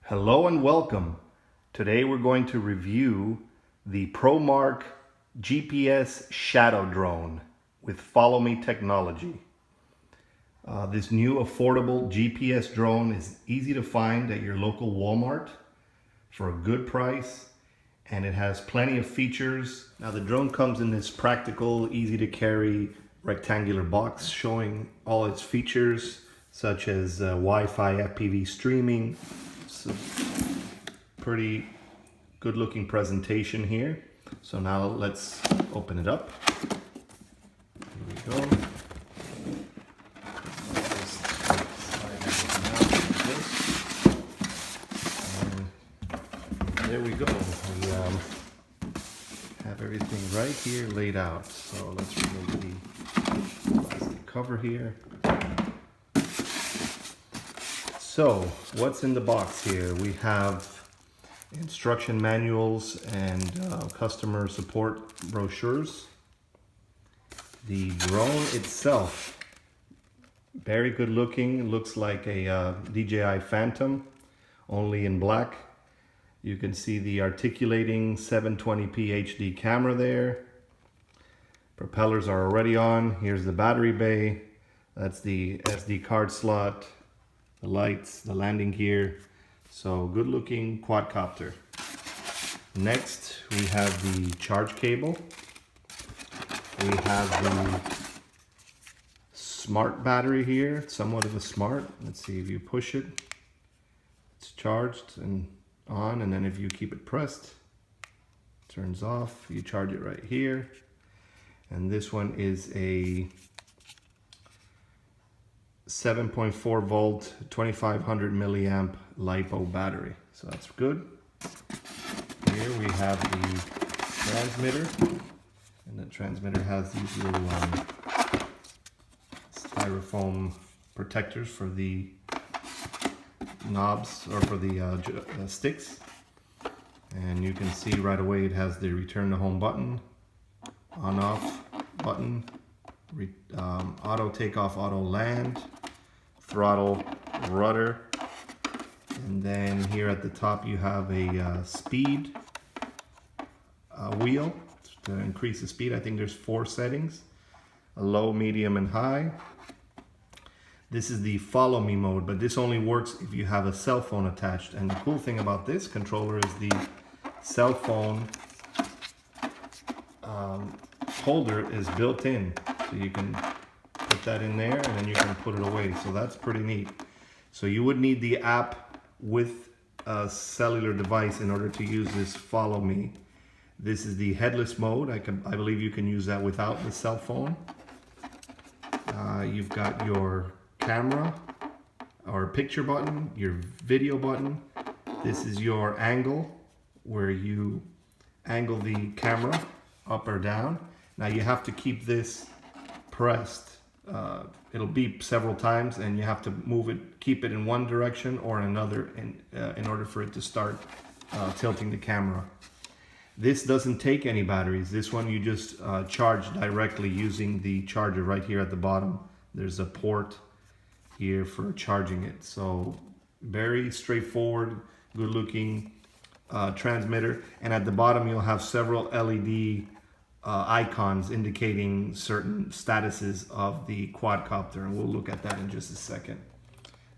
Hello and welcome. Today we're going to review the Promark GPS shadow drone with Follow Me technology. This new affordable GPS drone is easy to find at your local Walmart for a good price, and it has plenty of features. Now the drone comes in this practical, easy to carry rectangular box showing all its features such as Wi-Fi FPV streaming. So pretty good looking presentation here. So now let's open it up. Here we go. And there we go. We have everything right here laid out. So let's remove the plastic cover here. So, what's in the box here? We have instruction manuals and customer support brochures. The drone itself, very good looking, looks like a DJI Phantom, only in black. You can see the articulating 720p HD camera there. Propellers are already on. Here's the battery bay. That's the SD card slot. The lights, the landing gear. So good looking quadcopter. Next we have the charge cable. We have the smart battery here, somewhat of a smart. Let's see, if you push it, it's charged and on, and then if you keep it pressed, it turns off. You charge it right here. And this one is a 7.4 volt, 2500 milliamp LiPo battery. So that's good. Here we have the transmitter, and the transmitter has these little styrofoam protectors for the knobs, or for the sticks. And you can see right away it has the return to home button, on off button, auto takeoff, auto land, throttle, rudder, and then here at the top you have a speed wheel to increase the speed. I think there's 4 settings: a low, medium, and high. This is the follow me mode, but this only works if you have a cell phone attached. And the cool thing about this controller is the cell phone holder is built in, so you can put that in there and then you can put it away. So that's pretty neat. So you would need the app with a cellular device in order to use this Follow Me. This is the headless mode. I believe you can use that without the cell phone. You've got your camera or picture button, your video button. This is your angle, where you angle the camera up or down. Now you have to keep this pressed. It'll beep several times and you have to move it, keep it in one direction or another in order for it to start tilting the camera. This doesn't take any batteries. This one you just charge directly using the charger right here at the bottom. There's a port here for charging it. So very straightforward, good looking transmitter. And at the bottom you'll have several LED icons indicating certain statuses of the quadcopter, and we'll look at that in just a second.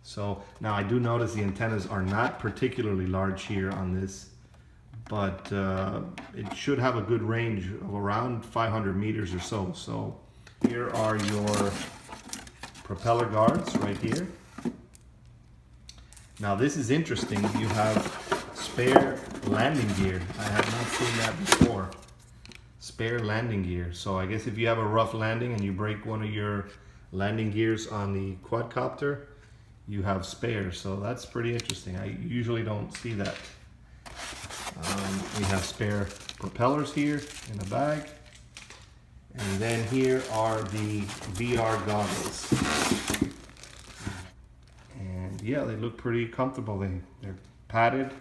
So now I do notice the antennas are not particularly large here on this, but it should have a good range of around 500 meters or so. So here are your propeller guards right here. Now this is interesting. You have spare landing gear. I have not seen that before. Spare landing gear. So I guess if you have a rough landing and you break one of your landing gears on the quadcopter, you have spares. So that's pretty interesting. I usually don't see that. We have spare propellers here in a bag. And then here are the VR goggles. And yeah, they look pretty comfortable. They're padded,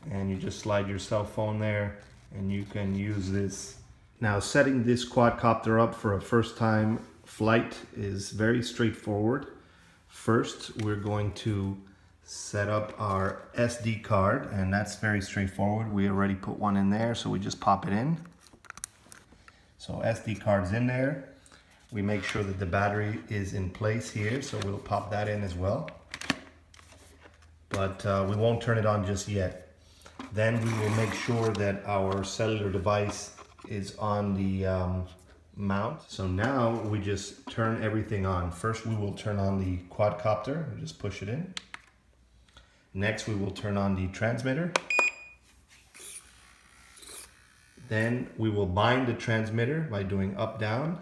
and you just slide your cell phone there and you can use this. Now setting this quadcopter up for a first time flight is very straightforward. First, we're going to set up our SD card, and that's very straightforward. We already put one in there, so we just pop it in. So SD card's in there. We make sure that the battery is in place here, so we'll pop that in as well. But we won't turn it on just yet. Then we will make sure that our cellular device is on the mount. So now we just turn everything on. First we will turn on the quadcopter, we'll just push it in. Next we will turn on the transmitter. Then we will bind the transmitter by doing up down.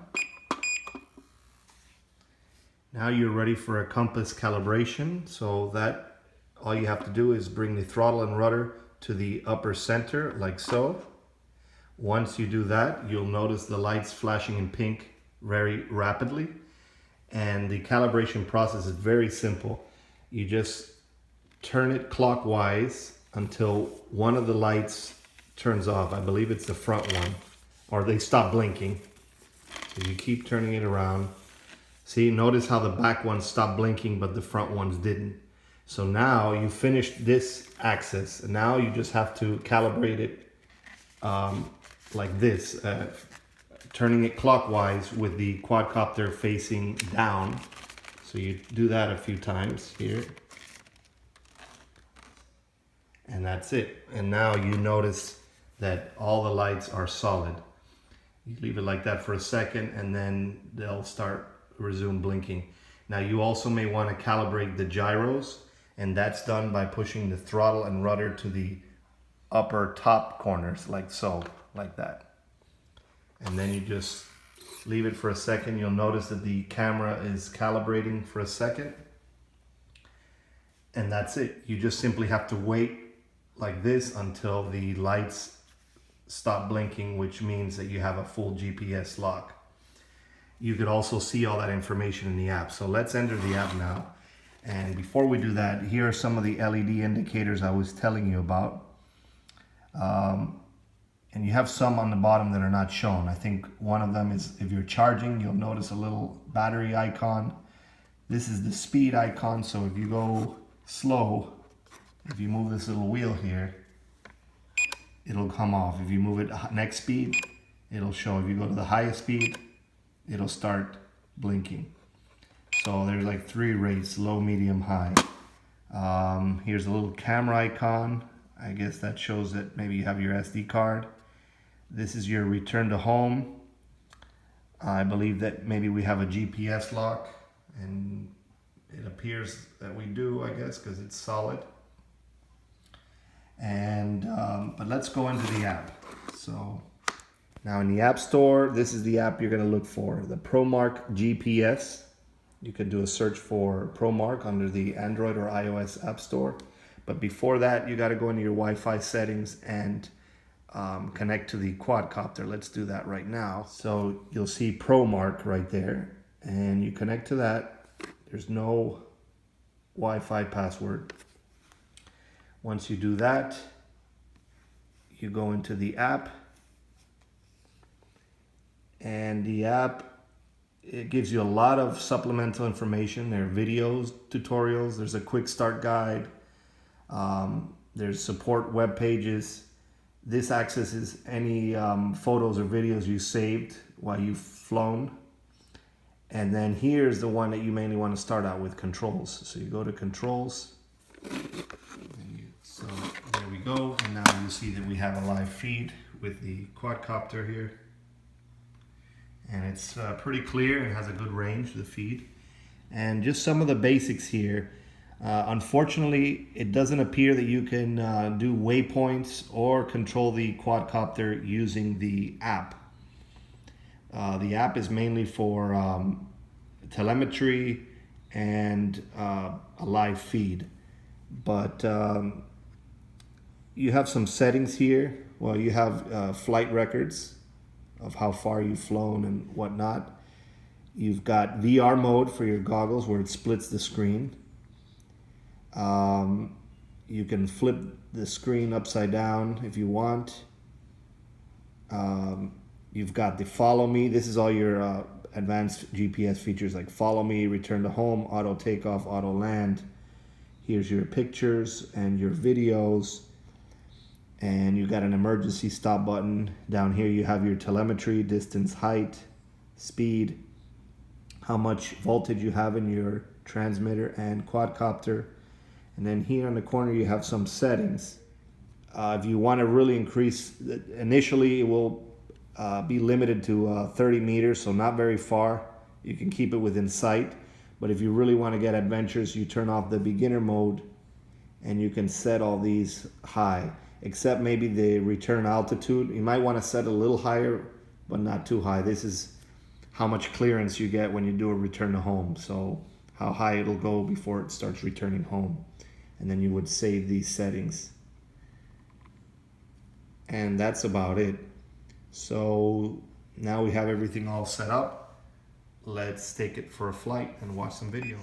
Now you're ready for a compass calibration, so that all you have to do is bring the throttle and rudder to the upper center like so. Once you do that, you'll notice the lights flashing in pink very rapidly. And the calibration process is very simple. You just turn it clockwise until one of the lights turns off. I believe it's the front one, or they stop blinking. So you keep turning it around. See, notice how the back ones stopped blinking, but the front ones didn't. So now you finished this axis, and now you just have to calibrate it like this, turning it clockwise with the quadcopter facing down. So you do that a few times here. And that's it. And now you notice that all the lights are solid. You leave it like that for a second, and then they'll resume blinking. Now you also may want to calibrate the gyros, and that's done by pushing the throttle and rudder to the upper top corners like so, like that. And then you just leave it for a second. You'll notice that the camera is calibrating for a second. And that's it. You just simply have to wait like this until the lights stop blinking, which means that you have a full GPS lock. You could also see all that information in the app. So let's enter the app now. And before we do that, here are some of the LED indicators I was telling you about. And you have some on the bottom that are not shown. I think one of them is if you're charging, you'll notice a little battery icon. This is the speed icon, so if you go slow, if you move this little wheel here, it'll come off. If you move it next speed, it'll show. If you go to the highest speed, it'll start blinking. So there's like 3 rates: low, medium, high. Here's a little camera icon. I guess that shows that maybe you have your SD card. This is your return to home. I believe that maybe we have a GPS lock, and it appears that we do, I guess, because it's solid. And but let's go into the app. So now in the App Store, this is the app you're going to look for, the Promark GPS. You can do a search for Promark under the Android or iOS App Store. But before that, you got to go into your Wi-Fi settings and connect to the quadcopter. Let's do that right now. So you'll see Promark right there, and you connect to that. There's no Wi-Fi password. Once you do that, you go into the app, and the app, it gives you a lot of supplemental information. There are videos, tutorials, there's a quick start guide, there's support web pages. This accesses any photos or videos you saved while you've flown. And then here's the one that you mainly want to start out with, controls. So you go to controls. So there we go. And now you see that we have a live feed with the quadcopter here. And it's pretty clear and has a good range, the feed. And just some of the basics here. Unfortunately, it doesn't appear that you can do waypoints or control the quadcopter using the app. The app is mainly for telemetry and a live feed. But you have some settings here. Well, you have flight records of how far you've flown and whatnot. You've got VR mode for your goggles where it splits the screen. You can flip the screen upside down if you want. You've got the follow me. This is all your advanced GPS features like follow me, return to home, auto takeoff, auto land. Here's your pictures and your videos. And you got an emergency stop button. Down here you have your telemetry, distance, height, speed, how much voltage you have in your transmitter and quadcopter. And then here in the corner you have some settings. If you want to really increase, initially it will be limited to 30 meters, so not very far. You can keep it within sight. But if you really want to get adventurous, you turn off the beginner mode and you can set all these high, except maybe the return altitude. You might want to set a little higher, but not too high. This is how much clearance you get when you do a return to home. So how high it'll go before it starts returning home. And then you would save these settings. And that's about it. So now we have everything all set up. Let's take it for a flight and watch some video.